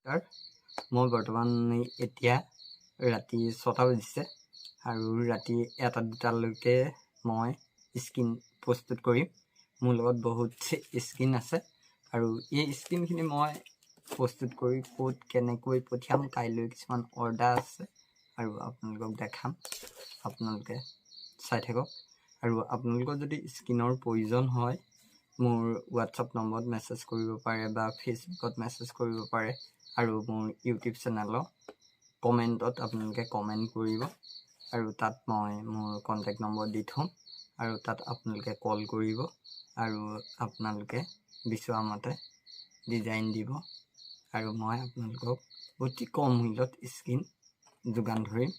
তাৰ মই বৰ্তমান এতিয়া ৰাতি 6টা বাজিছে আৰু ৰাতি 1-2টালৈকে মই স্কিন প্ৰস্তুত কৰিম। মোৰ লগত বহুত স্কিন আছে আৰু এই স্কিনখিনি মই প্ৰস্তুত কৰি ক'ত কেনেকৈ পঠিয়াম, কাইলৈ কিছুমান অৰ্ডাৰ আছে আৰু আপোনালোকক দেখাম। আপোনালোকে চাই থাকক আৰু আপোনালোকৰ যদি স্কিনৰ প্ৰয়োজন হয় মোৰ হোৱাটছআপ নম্বৰত মেছেজ কৰিব পাৰে বা ফেচবুকত মেছেজ কৰিব পাৰে আৰু মোৰ ইউটিউব চেনেলৰ কমেণ্টত আপোনালোকে কমেণ্ট কৰিব আৰু তাত মই মোৰ কণ্টেক্ট নম্বৰ দি থ'ম আৰু তাত আপোনালোকে কল কৰিব আৰু আপোনালোকে বিচৰা মতে ডিজাইন দিব আৰু মই আপোনালোকক অতি কম মূল্যত স্কিন যোগান ধৰিম।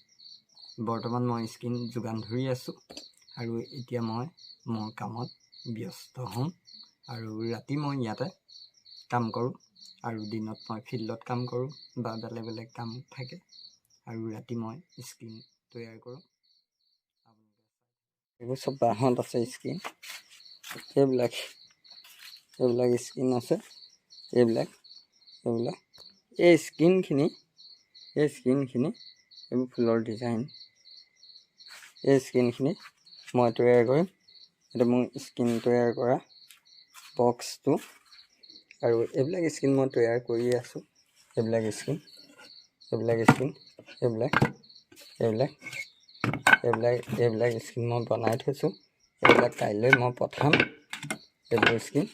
বৰ্তমান মই স্কিন যোগান ধৰি আছোঁ আৰু এতিয়া মই মোৰ কামত ব্যস্ত হ'ম আৰু ৰাতি মই ইয়াতে কাম কৰোঁ আৰু দিনত মই ফিল্ডত কাম কৰোঁ বা বেলেগ বেলেগ কাম থাকে আৰু ৰাতি মই স্কিন তৈয়াৰ কৰোঁ। এইবোৰ চব বাঁহত আছে স্কিন, এইবিলাক স্কিন আছে, এইবিলাক এই স্কিনখিনি এইবোৰ ফুলৰ ডিজাইন, এই স্কিনখিনি মই তৈয়াৰ কৰিম। এইটো মোৰ স্কিন তৈয়াৰ কৰা বক্সটো আৰু এইবিলাক স্কিন মই তৈয়াৰ কৰি আছোঁ। এইবিলাক স্কিন মই বনাই থৈছোঁ। এইবিলাক কাইলৈ মই পঠাম। এইবোৰ স্কিন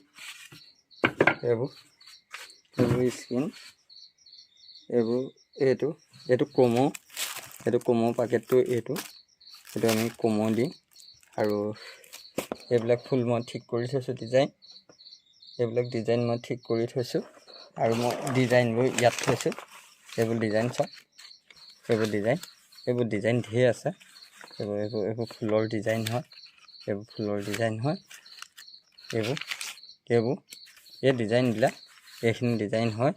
এইটো কমো পেকেটটো এইটো আমি কমো দিম আৰু এইবিলাক ফুল মই ঠিক কৰি থৈছোঁ, এইবিলাক ডিজাইন মই ঠিক কৰি থৈছোঁ আৰু মই ডিজাইনবোৰ ইয়াত থৈছোঁ। এইবোৰ ডিজাইন চাওক, এইবোৰ ডিজাইন ধেৰ আছে। এইবোৰ ফুলৰ ডিজাইন হয়, এই ডিজাইনবিলাক এইখিনি ডিজাইন হয়।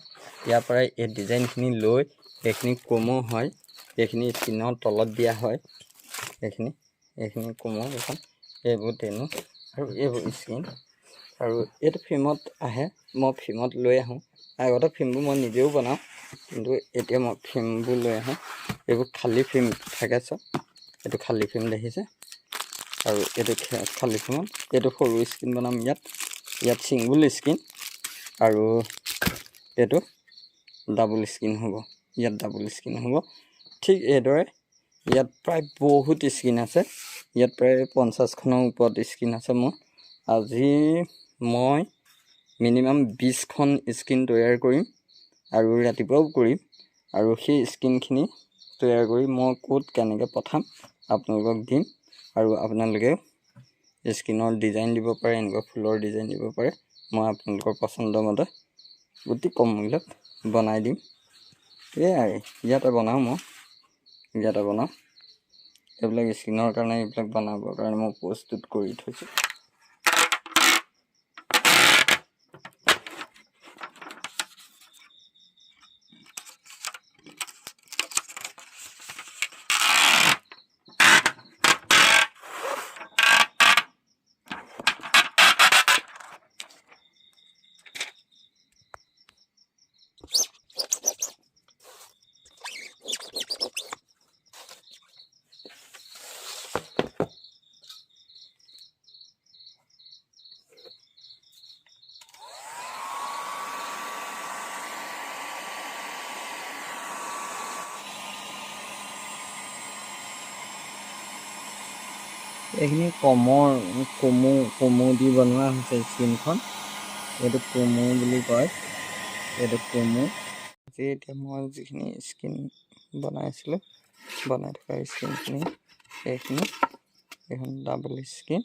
ইয়াৰ পৰাই এই ডিজাইনখিনি লৈ এইখিনি কমো হয়, এইখিনি স্কিনৰ তলত দিয়া হয়। এইখিনি কমো এখন, এইবোৰ তেনো আৰু এইবোৰ স্কিন আৰু এইটো ফ্ৰেমত আহে। মই ফ্ৰেমত লৈ আহোঁ। আগতে ফ্ৰেমবোৰ মই নিজেও বনাওঁ, কিন্তু এতিয়া মই ফ্ৰেমবোৰ লৈ আহোঁ। এইবোৰ খালী ফ্ৰেম থাকে চব, এইটো খালী ফ্ৰেম দেখিছে আৰু এইটো খালী ফ্ৰেমত এইটো সৰু স্কিন বনাম। ইয়াত ছিংগুল স্কিন আৰু এইটো ডাবল স্কিন হ'ব। ঠিক এইদৰে ইয়াত প্ৰায় বহুত স্কিন আছে। ইয়াত প্ৰায় 50খনৰ ওপৰত স্কিন আছে। আজি মই মিনিমাম 20খন স্কিন তৈয়াৰ কৰিম আৰু ৰাতিপুৱাও কৰিম আৰু সেই স্কিনখিনি তৈয়াৰ কৰি মই ক'ত কেনেকৈ পঠাম আপোনালোকক দিম আৰু আপোনালোকেও স্কিনৰ ডিজাইন দিব পাৰে, এনেকুৱা ফুলৰ ডিজাইন দিব পাৰে। মই আপোনালোকৰ পচন্দ মতে অতি কম মূল্যত বনাই দিম। এয়াই ইয়াতে বনাওঁ এইবিলাক স্কিনৰ কাৰণে, এইবিলাক বনাবৰ কাৰণে মই প্ৰস্তুত কৰি থৈছোঁ। এইখিনি কমো দি বনোৱা হৈছে স্কিনখন। এইটো কমো বুলি কয়, এইটো কমো। এতিয়া মই যিখিনি স্কিন বনাই থকা স্কিনখিনি এইখন ডাবল স্কিন,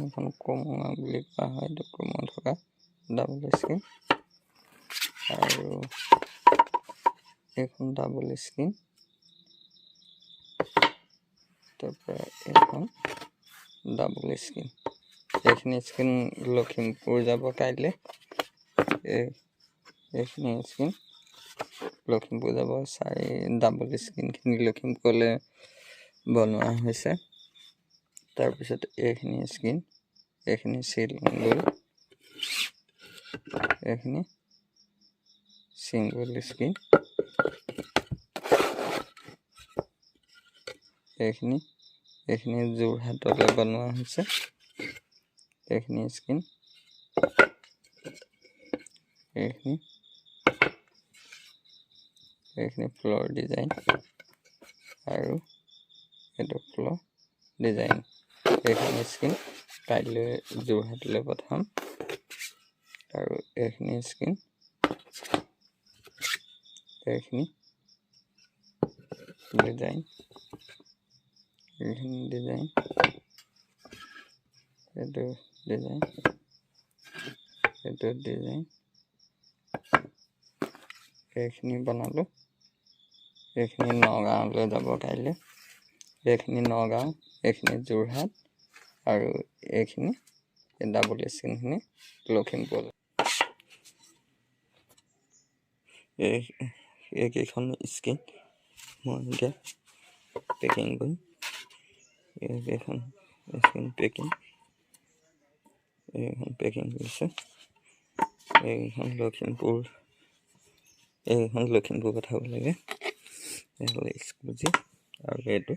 এখন কমো বুলি কোৱা হয়। এইটো কমো থকা ডাবল স্কিন আৰু এইখন ডাবল স্কিন, তাৰপৰা এইখন ডাবল স্কিন। এইখিনি স্কিন লখিমপুৰ যাব কাইলৈ। এইখিনি স্কিন লখিমপুৰ যাব। ডাবল স্কিনখিনি লখিমপুৰলৈ বনোৱা হৈছে। তাৰপিছত এইখিনি স্কিন, এইখিনি চিল গ'ল এইখিনি সিঙ্গল স্ক্ৰিন, এইখিনি যোৰহাটলৈ বনোৱা হৈছে। এইখিনি স্ক্ৰিন, এইখিনি ফ্লোৰ ডিজাইন আৰু এইটো ফ্লোৰ ডিজাইন। এইখিনি স্ক্ৰিন কাইলৈ যোৰহাটলৈ পঠাম। আৰু এইখিনি স্ক্রিন, এইখিনি ডিজাইন, এইখিনি ডিজাইন, এইটো ডিজাইন, এইটো ডিজাইন। এইখিনি বনালো। এইখিনি নগাঁৱলৈ যাব কাইলৈ। এইখিনি নগাঁও, এইখিনি যোৰহাট আৰু এইখিনি ডাবল স্ক্ৰিনখিনি লখিমপুৰ। এইকেইখন স্ক্ৰিন মই এতিয়া পেকিং কৰিম। এইকেইখন স্ক্ৰিন পেকিং, এইখন পেকিং কৰিছে। এইখন লখিমপুৰ পঠাব লাগে। এক্সক্লুজিভ। আৰু এইটো